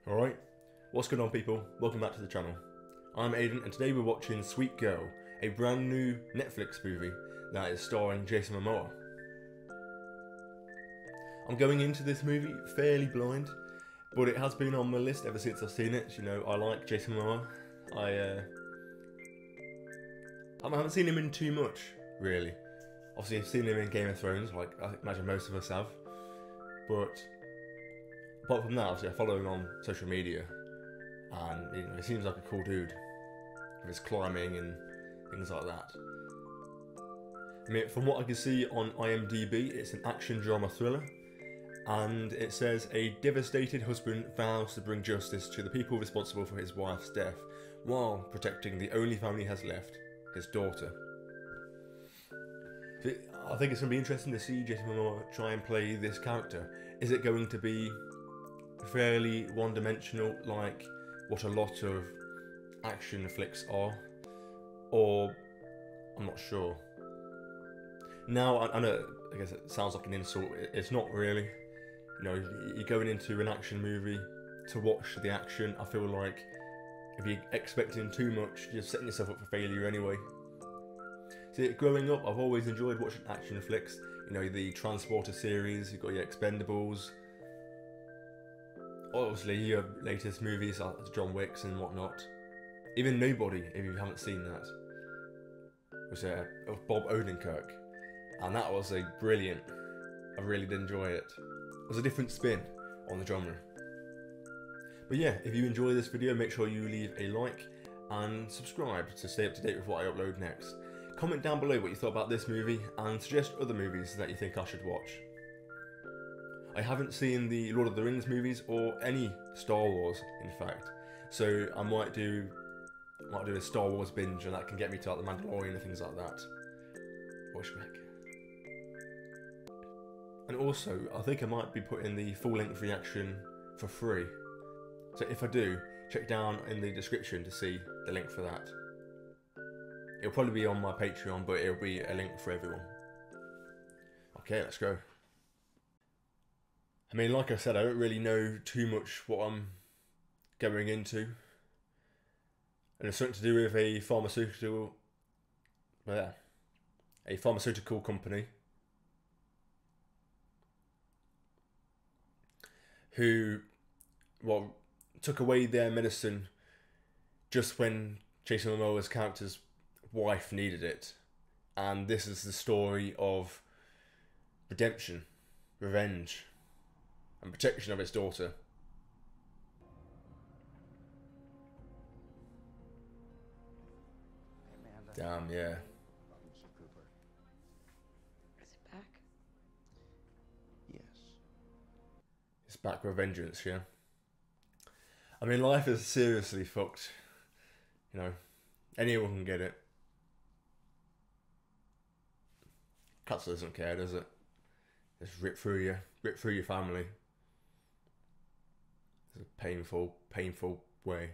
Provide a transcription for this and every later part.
Alright, what's going on people? Welcome back to the channel. I'm Aiden and today we're watching Sweet Girl, a brand new Netflix movie that is starring Jason Momoa. I'm going into this movie fairly blind, but it has been on my list ever since I've seen it. You know, I like Jason Momoa. I haven't seen him in too much, really. Obviously I've seen him in Game of Thrones, like I imagine most of us have, but apart from that, obviously I follow him on social media, and you know, he seems like a cool dude with his climbing and things like that. I mean, from what I can see on IMDb, it's an action drama thriller, and it says a devastated husband vows to bring justice to the people responsible for his wife's death, while protecting the only family he has left, his daughter. So I think it's going to be interesting to see Jason Momoa try and play this character. Is it going to be fairly one-dimensional like what a lot of action flicks are, or I'm not sure. Now I know, I guess it sounds like an insult, it's not really. You know, you're going into an action movie to watch the action. I feel like if you're expecting too much, you're setting yourself up for failure anyway. See, growing up I've always enjoyed watching action flicks. You know, the Transporter series, you've got your Expendables, obviously your latest movies like John Wick's and whatnot. Even Nobody, if you haven't seen that, was of Bob Odenkirk, and that was a brilliant. I really did enjoy it. It was a different spin on the genre. But yeah, if you enjoy this video, make sure you leave a like and subscribe to stay up to date with what I upload next. Comment down below what you thought about this movie and suggest other movies that you think I should watch. I haven't seen the Lord of the Rings movies or any Star Wars, in fact, so I might do a Star Wars binge, and that can get me to like the Mandalorian and things like that. Or Shrek. And also, I think I might be putting the full-length reaction for free. So if I do, check down in the description to see the link for that. It'll probably be on my Patreon, but it'll be a link for everyone. Okay, let's go. I mean, like I said, I don't really know too much what I'm going into. And it's something to do with a pharmaceutical company who, well, took away their medicine just when Jason Momoa's character's wife needed it. And this is the story of redemption, revenge, and protection of his daughter. Damn, yeah. Mr. Cooper. Is it back? Yes. It's back with vengeance, yeah. I mean, life is seriously fucked. You know, anyone can get it. Cancer doesn't care, does it? Just rip through your family. It's a painful, painful way.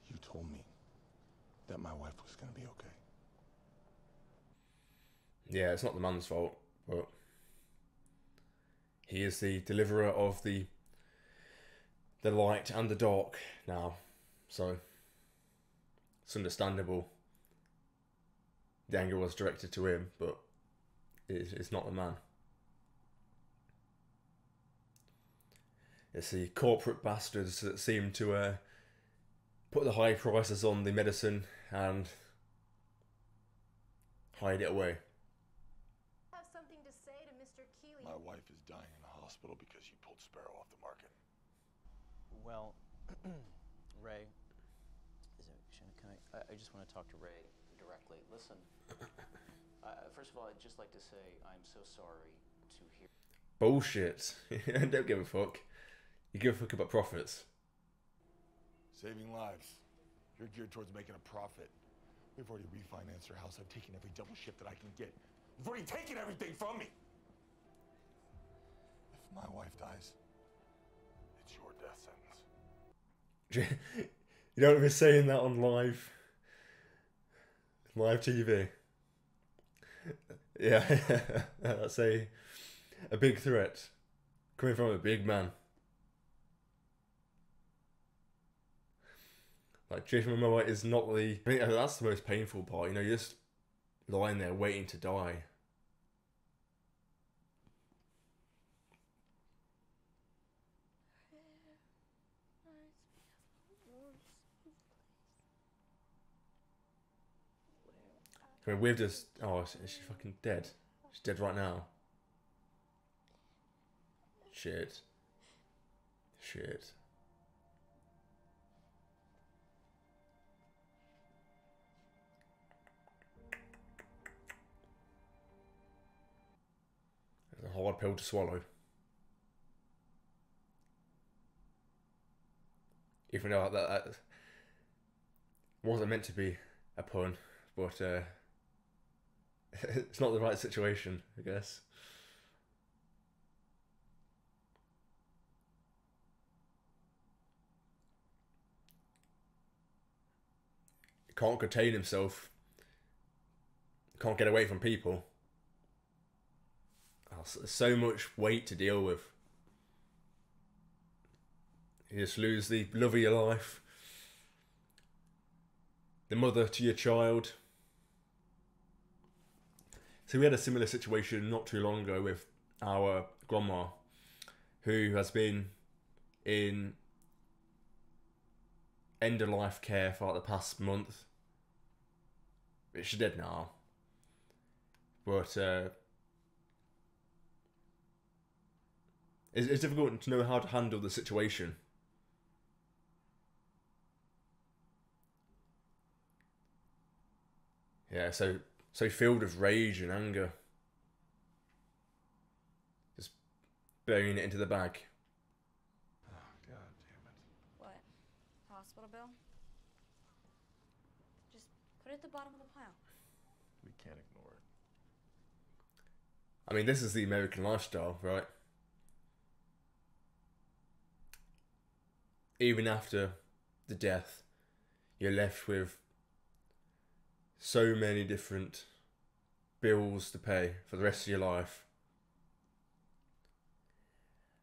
You told me that my wife was going to be okay. Yeah, it's not the man's fault, but he is the deliverer of the light and the dark now, so it's understandable the anger was directed to him, but it's not the man. It's the corporate bastards that seem to put the high prices on the medicine and hide it away. Have something to say to Mr. Keeley. My wife is dying in the hospital because you pulled Sparrow off the market. Well, Ray, I just want to talk to Ray directly. Listen, first of all, I'd just like to say I'm so sorry to hear. Bullshit. Don't give a fuck. You give a fuck about profits. Saving lives. You're geared towards making a profit. We've already refinanced our house. I've taken every double shift that I can get. You've already taken everything from me. If my wife dies, it's your death sentence. You don't be saying that on live TV. Yeah, that's a big threat coming from a big man. Like, Jason Momoa is not the... I think that's the most painful part, you know, you're just lying there waiting to die. I mean, we've just... Oh, is she fucking dead? She's dead right now. Shit. Shit. It's a hard pill to swallow. Even though that wasn't meant to be a pun, but it's not the right situation, I guess. He can't contain himself. Can't get away from people. Oh, so much weight to deal with. You just lose the love of your life, the mother to your child. So we had a similar situation not too long ago with our grandma, who has been in end-of-life care for like the past month. She's dead now, but it's difficult to know how to handle the situation. Yeah, so filled with rage and anger. Just burying it into the bag. Oh, God damn it. What? Hospital bill? Just put it at the bottom of the pile. We can't ignore it. I mean, this is the American lifestyle, right? Even after the death, you're left with so many different bills to pay for the rest of your life.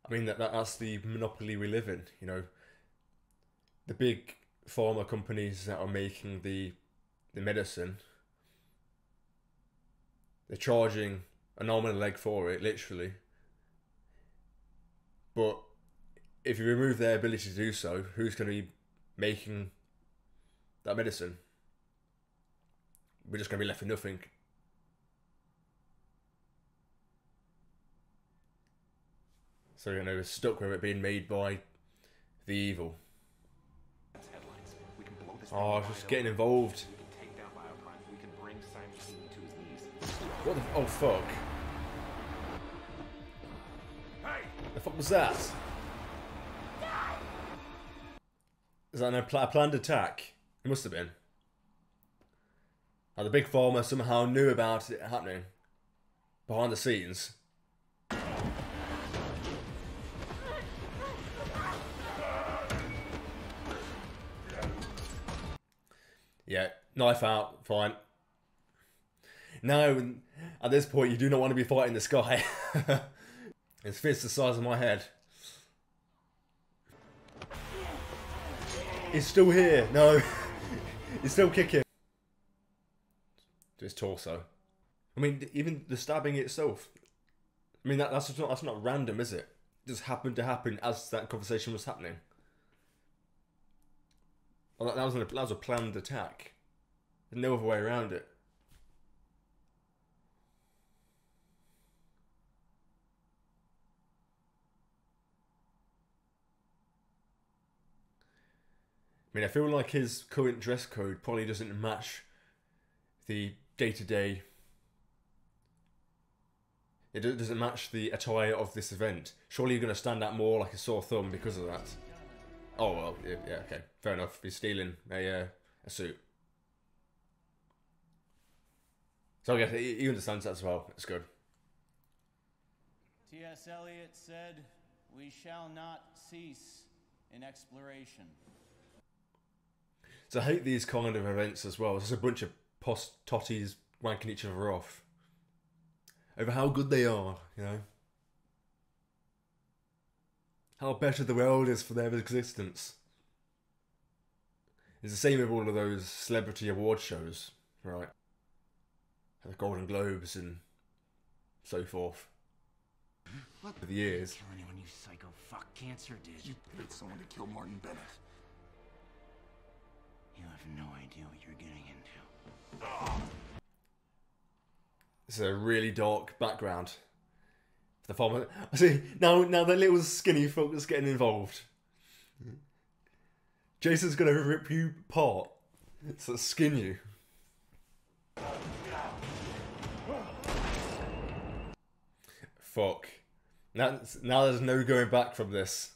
I mean, that's the monopoly we live in, you know. The big pharma companies that are making the medicine, they're charging an arm and a leg for it, literally. But if you remove their ability to do so, who's going to be making that medicine? We're just going to be left with nothing. So, you know, we're stuck with it being made by the evil. Oh, I was just getting involved. What the... Oh, fuck. Hey! The fuck was that? Is that a planned attack? It must have been. And the big farmer somehow knew about it happening behind the scenes. Yeah, knife out, fine. Now, at this point, you do not want to be fighting this guy. His fist the size of my head. He's still here. No, he's still kicking. To his torso. I mean, even the stabbing itself. I mean, that's not random, is it? It just happened to happen as that conversation was happening. Well, that was a planned attack. There's no other way around it. I mean, I feel like his current dress code probably doesn't match the day-to-day. It doesn't match the attire of this event. Surely you're going to stand out more like a sore thumb because of that. Oh, well, yeah, okay. Fair enough. He's stealing a suit. So I guess he understands that as well. It's good. T.S. Eliot said, "We shall not cease in exploration." So I hate these kind of events as well. It's just a bunch of totties wanking each other off over how good they are, you know. How better the world is for their existence. It's the same with all of those celebrity award shows, right? The Golden Globes and so forth. What For the years. kill anyone, you psycho fuck. Cancer did. You paid someone to kill Martin Bennett. You have no idea what you're getting into. It's a really dark background. The farmer. See, now that little skinny fuck is getting involved. Jason's gonna rip you apart. So skin you. Fuck. Now there's no going back from this.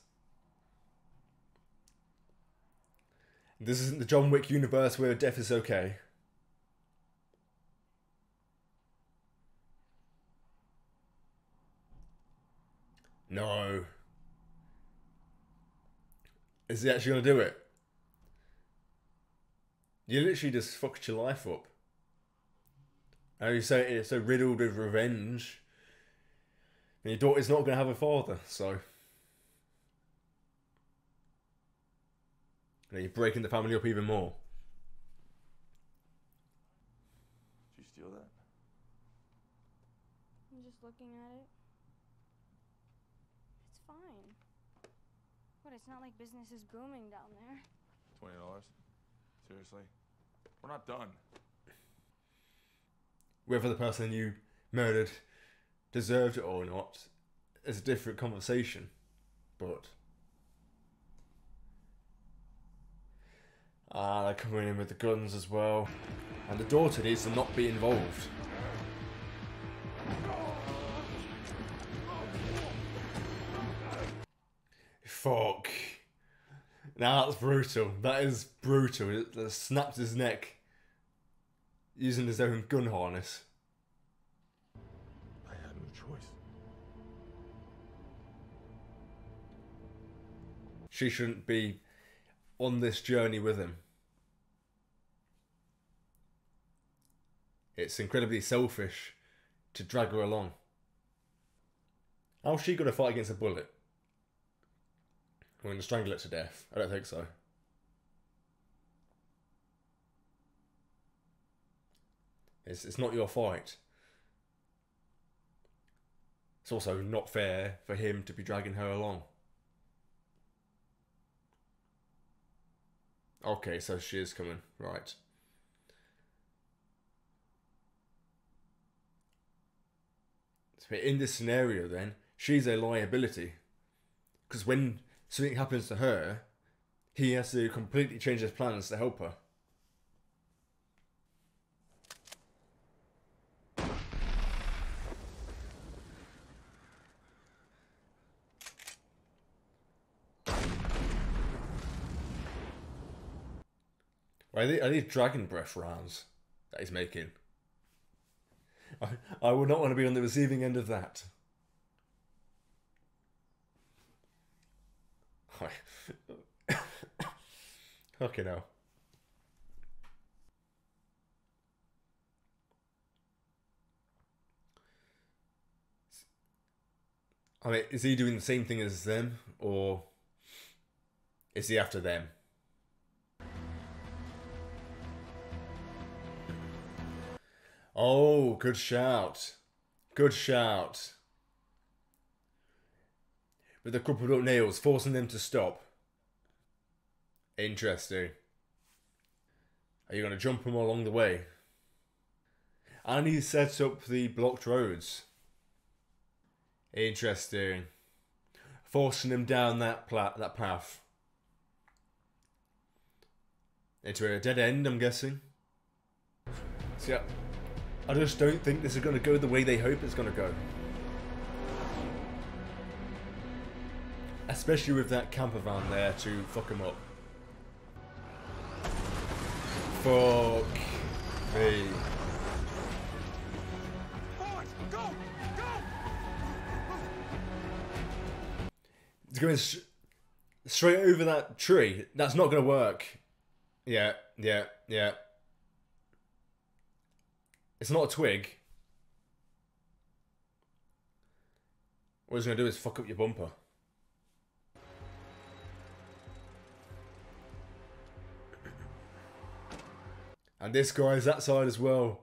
This isn't the John Wick universe where death is okay. No. Is he actually going to do it? You literally just fucked your life up. And you say it's so riddled with revenge. And your daughter's not going to have a father, so... You know, you're breaking the family up even more. Did you steal that? I'm just looking at it. It's fine. What, it's not like business is booming down there. $20? Seriously? We're not done. Whether the person you murdered deserved it or not is a different conversation. But... they're coming in with the guns as well. And the daughter needs to not be involved. Fuck. Now that's brutal. That is brutal. It snapped his neck using his own gun harness. I had no choice. She shouldn't be on this journey with him. It's incredibly selfish to drag her along. How's she going to fight against a bullet? We're going to strangle it to death. I don't think so. It's not your fight. It's also not fair for him to be dragging her along. Okay, so she is coming. Right. So in this scenario then, she's a liability. Because when something happens to her, he has to completely change his plans to help her. Are these dragon breath rounds that he's making? I would not want to be on the receiving end of that. Fucking hell. I mean, is he doing the same thing as them, or is he after them? Oh, good shout. Good shout. With the crumpled up nails, forcing them to stop. Interesting. Are you going to jump them along the way? And he sets up the blocked roads. Interesting. Forcing them down that path. Into a dead end, I'm guessing. So yeah, I just don't think this is going to go the way they hope it's going to go. Especially with that camper van there to fuck him up. Fuck me. Forward! Go! Go! It's going straight over that tree. That's not going to work. Yeah. It's not a twig. What it's going to do is fuck up your bumper. And this guy's that side as well.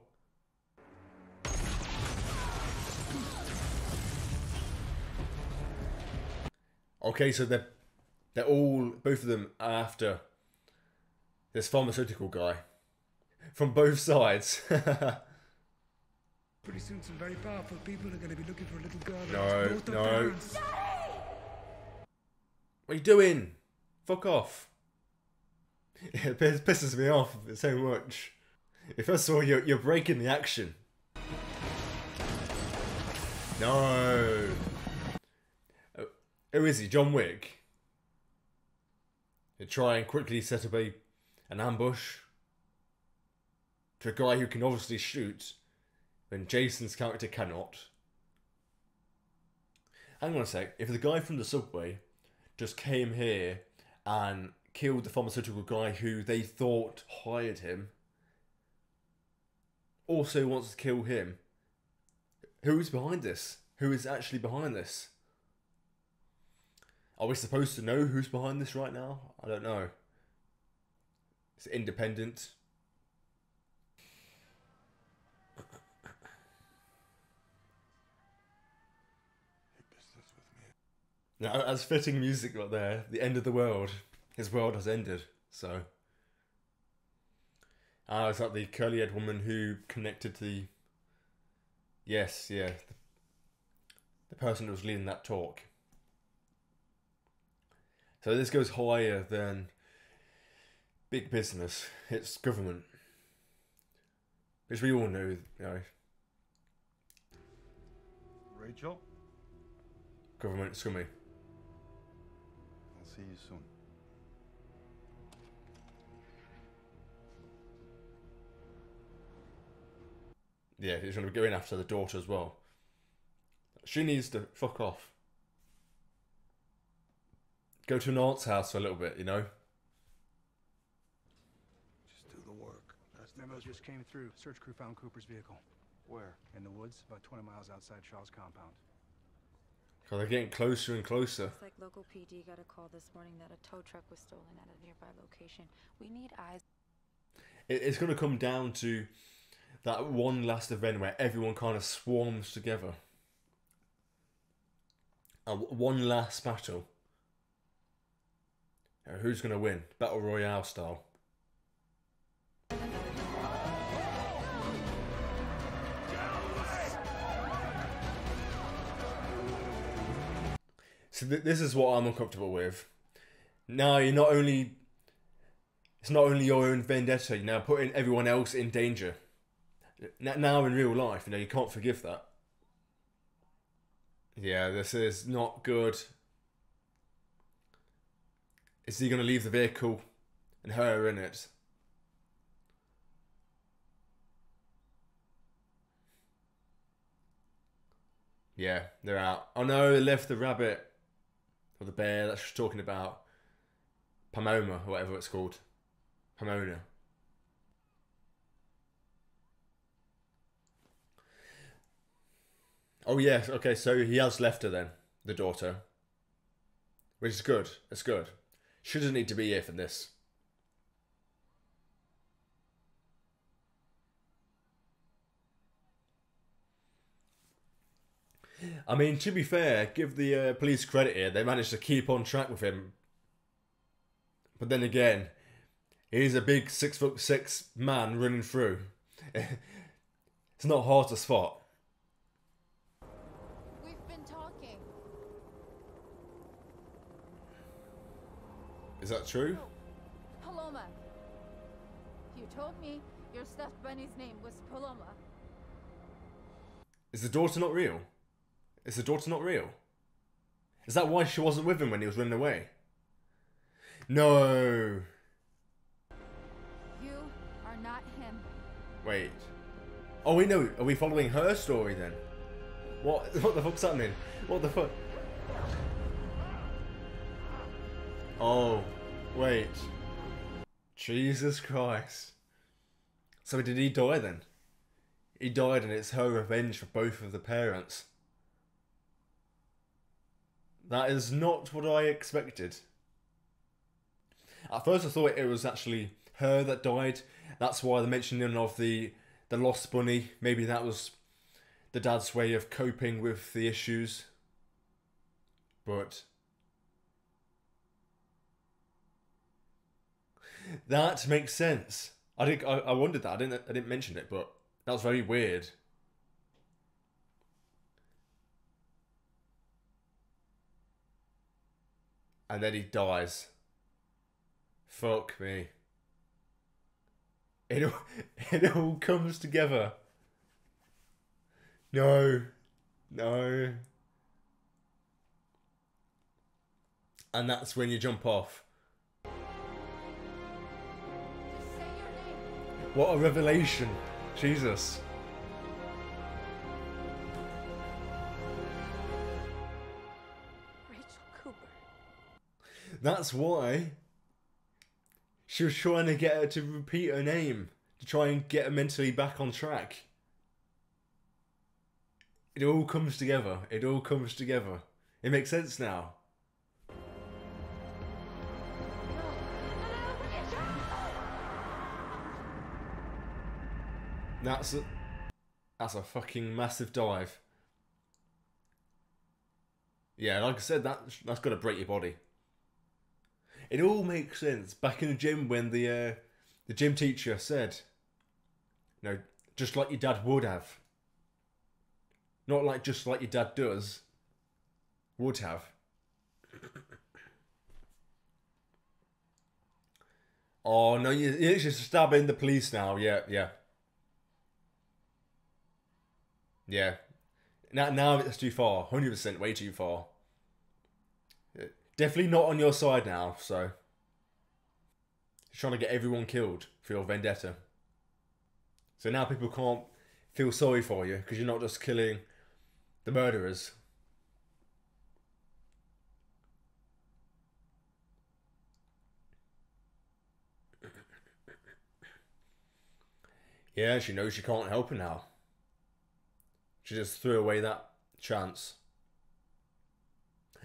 Okay, so they're all, both of them are after this pharmaceutical guy. From both sides. Pretty soon some very powerful people are going to be looking for a little girl that No, lost both her no. parents. What are you doing? Fuck off. It pisses me off so much. First of all, you're breaking the action. No. Who is he? John Wick? You try and quickly set up an ambush to a guy who can obviously shoot when Jason's character cannot. Hang on a sec. If the guy from the subway just came here and killed the pharmaceutical guy who they thought hired him, also wants to kill him, who's behind this? Who is actually behind this? Are we supposed to know who's behind this right now? I don't know. It's independent. Now, as fitting music right there, the end of the world. His world has ended, so. Is that the curly-haired woman who connected to the... Yes, yeah. The person who was leading that talk. So this goes higher than big business. It's government. Which we all know, you know. Rachel, Government scummy. I'll see you soon. Yeah, he's going to be going after the daughter as well. She needs to fuck off. Go to an aunt's house for a little bit, you know? Just do the work. That's the Memo best just came through. Search crew found Cooper's vehicle. Where? In the woods, about 20 miles outside Shaw's compound. So they're getting closer and closer. Looks like local PD got a call this morning that a tow truck was stolen at a nearby location. We need eyes. It's going to come down to that one last event where everyone kind of swarms together. One last battle. Who's going to win? Battle Royale style. So this is what I'm uncomfortable with. Now it's not only your own vendetta, you're now putting everyone else in danger. Now in real life, you can't forgive that. Yeah, this is not good. Is he going to leave the vehicle and her in it? Yeah, they're out. Oh no, they left the rabbit. Or the bear that she's talking about. Pomona, or whatever it's called. Pomona. Oh yes, okay, so he has left her then, the daughter. Which is good, it's good. She doesn't need to be here for this. I mean, to be fair, give the police credit here, they managed to keep on track with him. But then again, he's a big 6'6" man running through. It's not hard to spot. We've been talking. Is that true? Paloma. You told me your stuffed bunny's name was Paloma. Is the daughter not real? Is the daughter not real? Is that why she wasn't with him when he was running away? No. You are not him. Wait. Oh, we know. Are we following her story then? What the fuck's happening? What the fuck? Oh, wait. Jesus Christ. So did he die then? He died and it's her revenge for both of the parents. That is not what I expected. At first I thought it was actually her that died That's why the mentioning of the lost bunny, maybe that was the dad's way of coping with the issues. But that makes sense. I wondered that. I didn't mention it, but that was very weird. And then he dies. Fuck me. It all comes together. No. No. And that's when you jump off. Just say your name. What a revelation. Jesus. Rachel Cooper. That's why she was trying to get her to repeat her name, to try and get her mentally back on track. It all comes together. It all comes together. It makes sense now. That's a fucking massive dive. Yeah, like I said, that's got to break your body. It all makes sense. Back in the gym when the gym teacher said, "No, just like your dad would have. Not like just like your dad does. Would have." Oh no, you're just stabbing the police now. Yeah. Now it's too far. 100% way too far. Definitely not on your side now, so. You're trying to get everyone killed for your vendetta. So now people can't feel sorry for you because you're not just killing the murderers. Yeah, she knows she can't help her now. She just threw away that chance.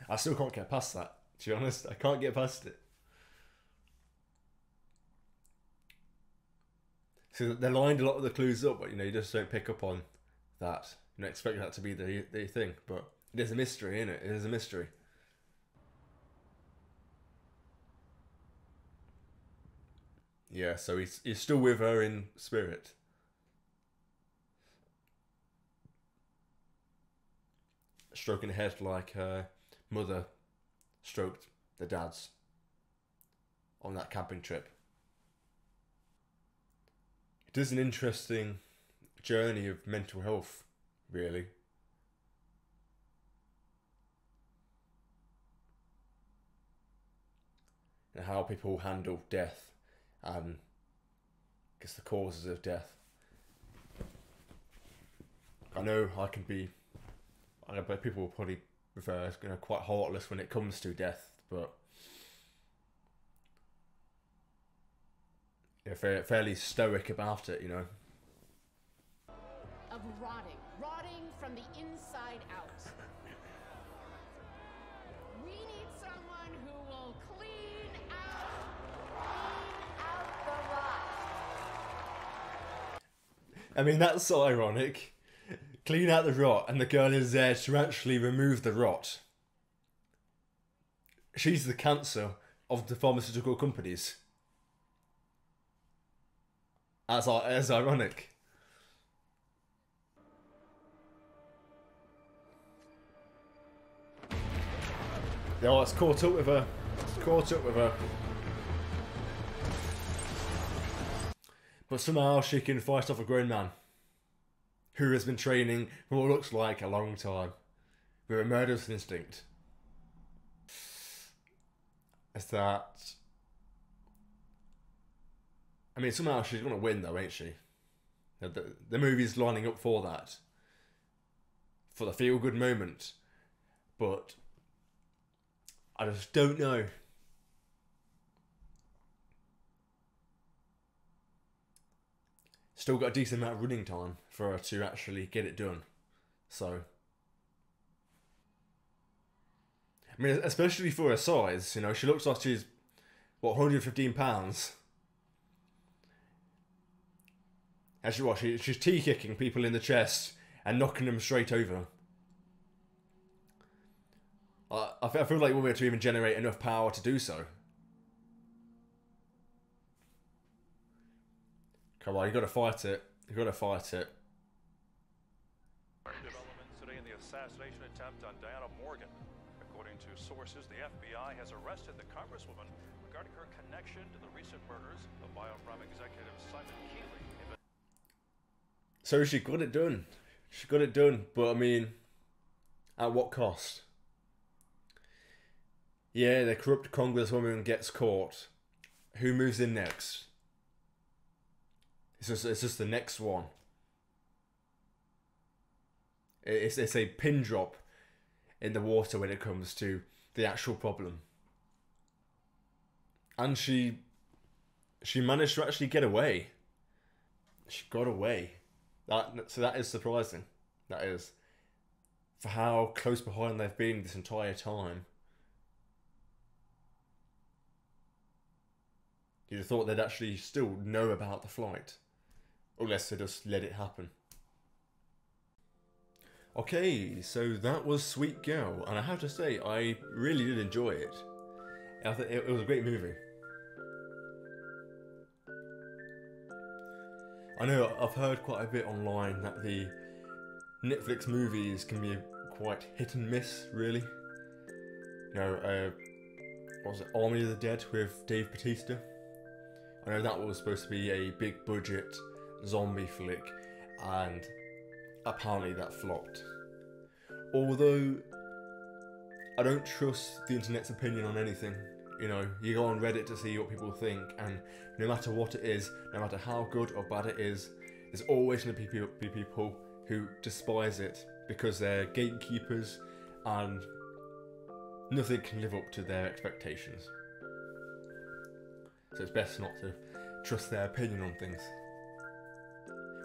I still can't get past that, to be honest. I can't get past it. So they lined a lot of the clues up, but you just don't pick up on that. You don't expect that to be the thing, but it is a mystery, isn't it? It is a mystery. Yeah, so he's still with her in spirit. Stroking the head like her mother stroked the dad's on that camping trip. It is an interesting journey of mental health, really. And how people handle death and I guess the causes of death. I know I bet people will probably prefer quite heartless when it comes to death, but fairly stoic about it, Of rotting from the inside out. We need someone who will clean out the rot. I mean, that's so ironic. Clean out the rot, and the girl is there to actually remove the rot. She's the cancer of the pharmaceutical companies. That's ironic. Oh, it's caught up with her. It's caught up with her. But somehow she can fight off a grown man who has been training for what looks like a long time with a murderous instinct. Is that... I mean, somehow she's going to win though, ain't she? The movie's lining up for that. For the feel-good moment. But I just don't know. Still got a decent amount of running time for her to actually get it done. So, I mean, especially for her size, she looks like she's, what, 115 pounds? And she's tea-kicking people in the chest and knocking them straight over. I feel like we were to even generate enough power to do so. Come on, you gotta fight it. You gotta fight it. Developments today in the assassination attempt on Diana Morgan. According to sources, the FBI has arrested the congresswoman regarding her connection to the recent murders of Biopharm executive Simon Keeley. So she got it done. She got it done, but I mean, at what cost? Yeah, the corrupt congresswoman gets caught. Who moves in next? It's just the next one. It's a pin drop in the water when it comes to the actual problem. And she managed to actually get away. She got away. So that is surprising. That is. For how close behind they've been this entire time. You'd have thought they'd actually still know about the flight. Unless they just let it happen. Okay, so that was Sweet Girl. And I have to say, I really did enjoy it. I thought it was a great movie. I know I've heard quite a bit online that the Netflix movies can be quite hit and miss, really. You know, what was it, Army of the Dead with Dave Bautista? I know that was supposed to be a big budget zombie flick, and apparently that flopped. Although, I don't trust the internet's opinion on anything. You know, you go on Reddit to see what people think, and no matter what it is, no matter how good or bad it is, there's always going to be people who despise it because they're gatekeepers and nothing can live up to their expectations. So it's best not to trust their opinion on things.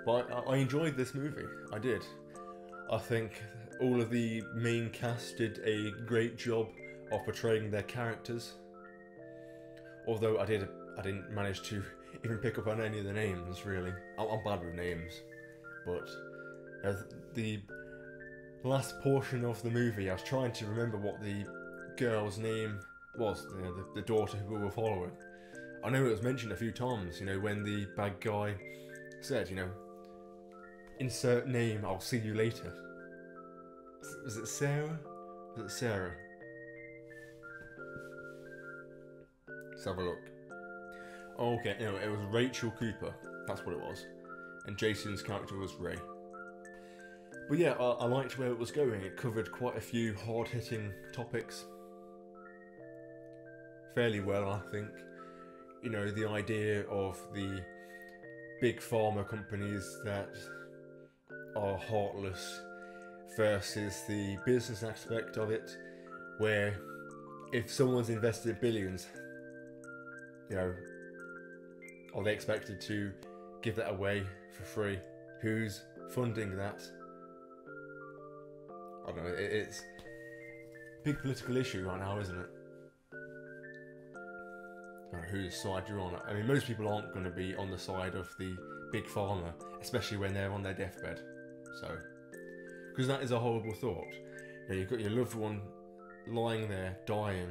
But I enjoyed this movie. I did. I think all of the main cast did a great job of portraying their characters. Although I didn't manage to even pick up on any of the names, really. I'm bad with names. But the last portion of the movie, I was trying to remember what the girl's name was, you know, the daughter who we were following. I know it was mentioned a few times, you know, when the bad guy said, you know, insert name, I'll see you later. Was it Sarah? Was it Sarah? Let's have a look. Oh, okay, no, it was Rachel Cooper. That's what it was. And Jason's character was Ray. But yeah, I liked where it was going. It covered quite a few hard-hitting topics. Fairly well, I think. You know, the idea of the big pharma companies that are heartless versus the business aspect of it, where if someone's invested billions, you know, are they expected to give that away for free? Who's funding that? I don't know, it's a big political issue right now, isn't it? I don't know whose side you're on. I mean, most people aren't going to be on the side of the big pharma, especially when they're on their deathbed. So, because that is a horrible thought. You know, you've got your loved one lying there, dying,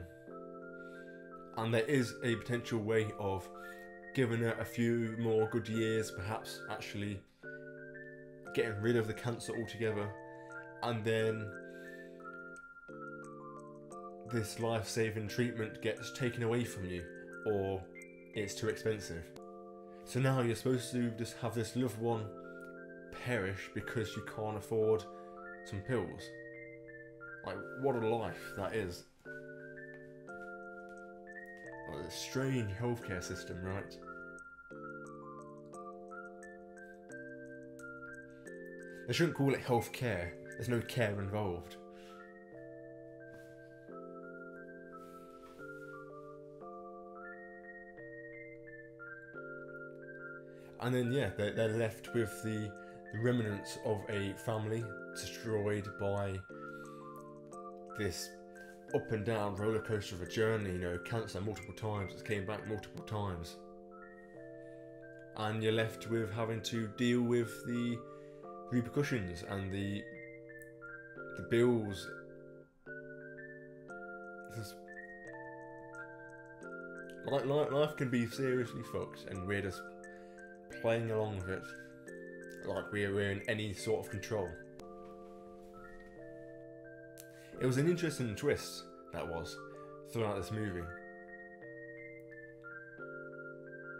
and there is a potential way of giving her a few more good years, perhaps actually getting rid of the cancer altogether, and then this life-saving treatment gets taken away from you, or it's too expensive. So now you're supposed to just have this loved one perish because you can't afford some pills. Like, what a life that is. Like, a strange healthcare system, right? They shouldn't call it healthcare. There's no care involved. And then, yeah, they're left with the remnants of a family destroyed by this up and down roller coaster of a journey. You know, cancer multiple times, it came back multiple times. and you're left with having to deal with the repercussions and the bills. Life can be seriously fucked, and we're just playing along with it like we're in any sort of control. It was an interesting twist that was throughout this movie,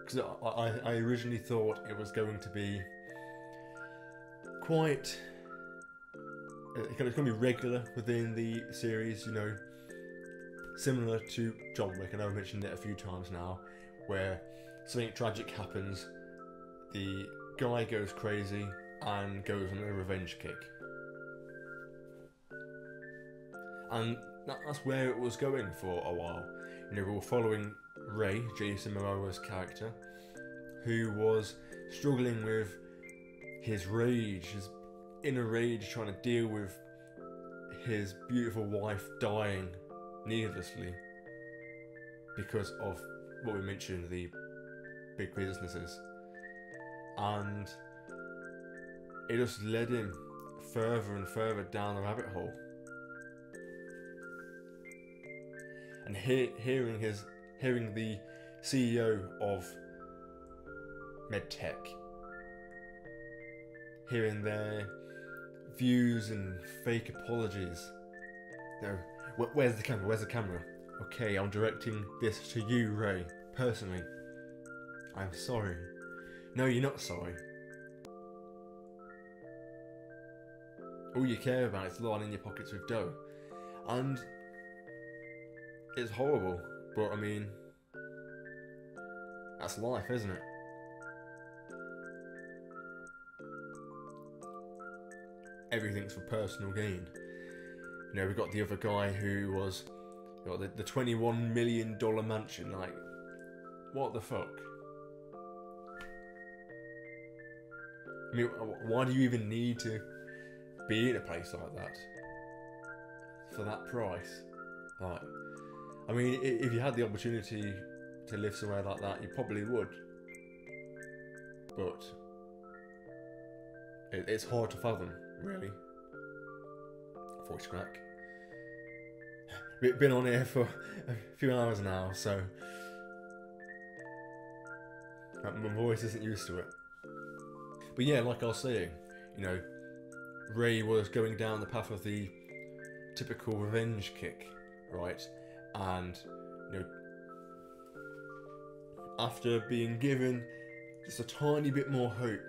because I originally thought it was going to be quite, it's going to be regular within the series, you know, similar to John Wick. I know I mentioned it a few times now, where something tragic happens, the guy goes crazy and goes on a revenge kick. And that's where it was going for a while. You know, we were following Ray, Jason Momoa's character, who was struggling with his rage, his inner rage, trying to deal with his beautiful wife dying needlessly because of what we mentioned, the big businesses. And it just led him further and further down the rabbit hole. And hearing the CEO of MedTech, hearing their views and fake apologies. No, where's the camera? Where's the camera? Okay, I'm directing this to you, Ray, personally. I'm sorry. No, you're not sorry. All you care about is lining your pockets with dough. And it's horrible, but I mean, that's life, isn't it? Everything's for personal gain. You know, we got the other guy who was, you know, the $21 million mansion. Like, what the fuck? I mean, why do you even need to be in a place like that for that price? Like, I mean, if you had the opportunity to live somewhere like that, you probably would. But it's hard to fathom, really. Voice crack. Been on here for a few hours now, so my voice isn't used to it. But yeah, like I was saying, you know, Ray was going down the path of the typical revenge kick, right? And, you know, after being given just a tiny bit more hope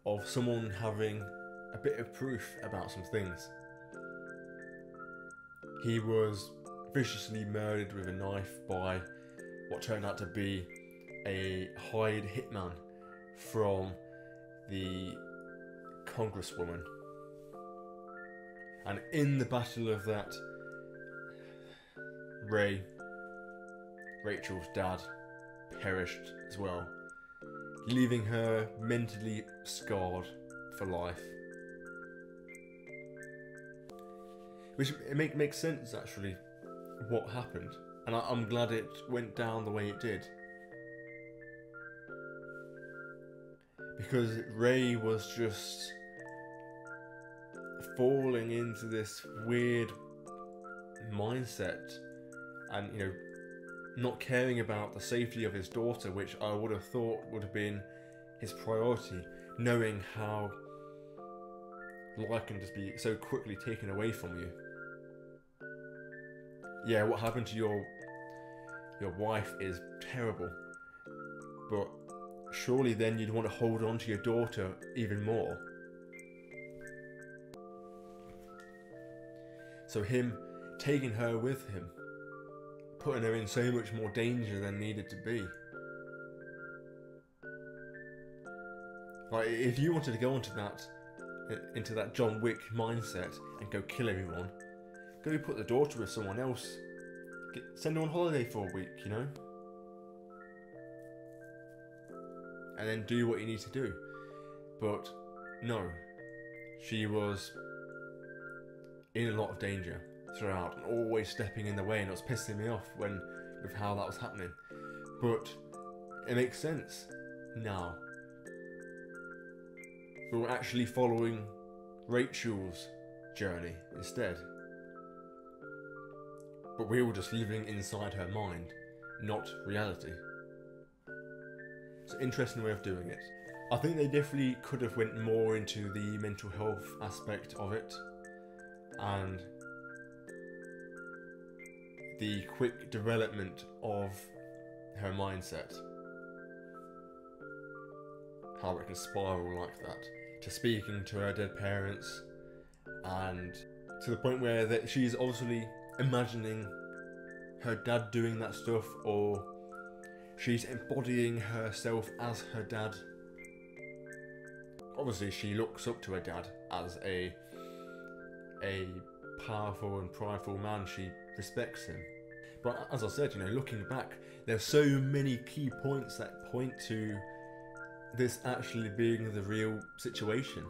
of someone having a bit of proof about some things, he was viciously murdered with a knife by what turned out to be a hired hitman from the Congresswoman. And in the battle of that, Rachel's dad, perished as well, leaving her mentally scarred for life. Which it makes sense, actually, what happened. And I'm glad it went down the way it did. Because Ray was just falling into this weird mindset and, you know, not caring about the safety of his daughter, which I would have thought would have been his priority, knowing how life can just be so quickly taken away from you. Yeah, what happened to your wife is terrible, but surely then you'd want to hold on to your daughter even more. So him taking her with him, putting her in so much more danger than needed to be. Like, if you wanted to go into that John Wick mindset and go kill everyone, go put the daughter with someone else. Send her on holiday for a week, you know? And then do what you need to do. But no, she was in a lot of danger throughout and always stepping in the way, and it was pissing me off with how that was happening. But it makes sense now we were actually following Rachel's journey instead. But we were just living inside her mind, not reality. It's an interesting way of doing it. I think they definitely could have went more into the mental health aspect of it, and the quick development of her mindset. How it can spiral like that, to speaking to her dead parents, and to the point where that she's obviously imagining her dad doing that stuff, or she's embodying herself as her dad. Obviously she looks up to her dad as a powerful and prideful man. She respects him. But as I said, you know, looking back, there's so many key points that point to this actually being the real situation.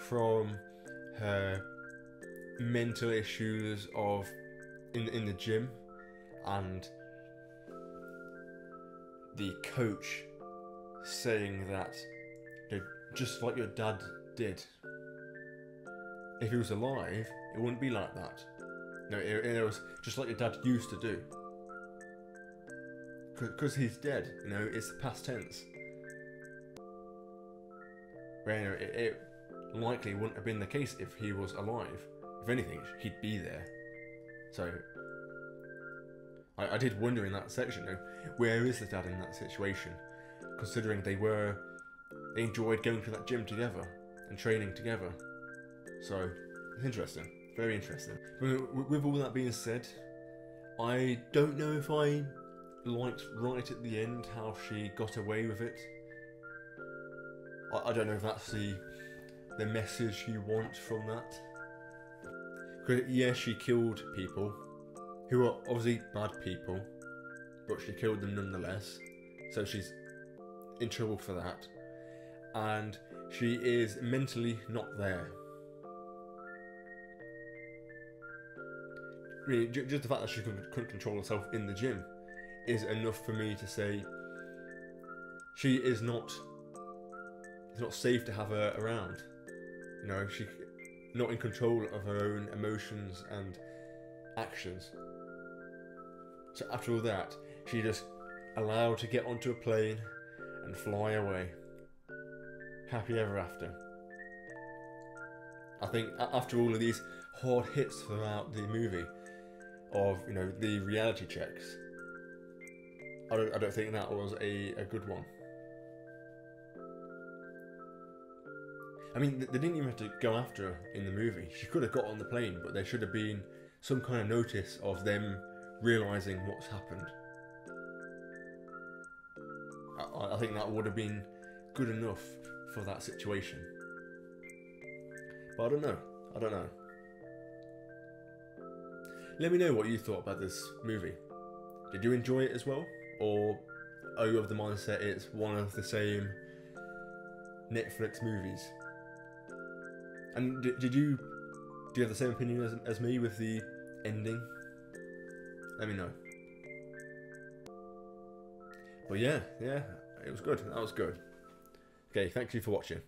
From her mental issues of in the gym, and the coach saying that, you know, just like your dad did. If he was alive, it wouldn't be like that. No, it was just like your dad used to do. Because he's dead, you know, it's past tense. Where, you know, it likely wouldn't have been the case if he was alive. If anything, he'd be there. So, I did wonder in that section, you know, where is the dad in that situation? Considering they enjoyed going to that gym together and training together. So, it's interesting. Very interesting. With all that being said, I don't know if I liked right at the end how she got away with it. I don't know if that's the message you want from that. Because yeah, she killed people who are obviously bad people, but she killed them nonetheless. So she's in trouble for that. And she is mentally not there. I mean, just the fact that she couldn't control herself in the gym is enough for me to say she is not. It's not safe to have her around. You know, she's not in control of her own emotions and actions. So after all that, she just allowed to get onto a plane and fly away. Happy ever after. I think after all of these hard hits throughout the movie of, you know, the reality checks, I don't think that was a good one. I mean, they didn't even have to go after her in the movie. She could have got on the plane, but there should have been some kind of notice of them realising what's happened. I think that would have been good enough for that situation. But I don't know. Let me know what you thought about this movie. Did you enjoy it as well? Or are you of the mindset it's one of the same Netflix movies? And do you have the same opinion as me with the ending? Let me know. But yeah, it was good. That was good. Okay, thank you for watching.